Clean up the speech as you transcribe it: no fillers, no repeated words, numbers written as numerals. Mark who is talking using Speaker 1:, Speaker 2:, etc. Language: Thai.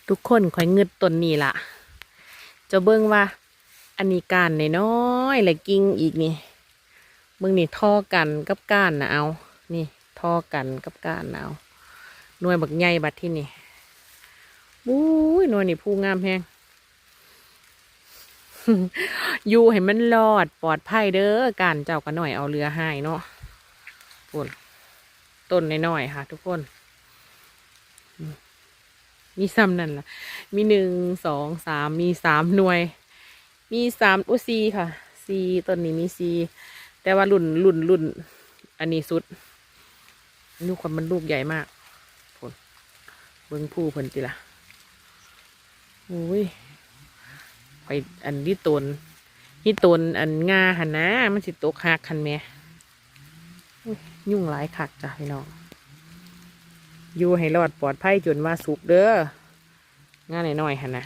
Speaker 1: ทุกคนคอยเงึดต้นนี้ล่ะจะเบิ่งว่าอันนี้ก้านน้อยๆและกิ่งอีกนี่เบิ่งนี่ท่อกันกับก้านนะเอานี่ท่อกันกับก้านนะเอาหน่วยบักใหญ่บัดที่นี่บู้ยหน่วยนี่ผู้งามแฮง อยู่ให้มันรอดปลอดภัยเด้อการเจ้าก็หน่อยเอาเรือให้เนาะปุ่นต้นน้อยๆค่ะทุกคนมีซ้ำนั่นล่ะมี1 2 3มี3 หน่วยมี4ค่ะ4ต้นนี้มี4แต่ว่ารุ่นอันนี้สุดลูกความมันลูกใหญ่มากพุ่นเบิ้งผู้เพิ่นติล่ะโอ้ยไปอันที่ต้นอันงาหันนะมันสิตกหักหันแม่ยุ่งหลายคักจ้ะพี่น้องอยู่ให้รอดปลอดภัยจนว่าสุกเด้องาหน่อยๆหันนะ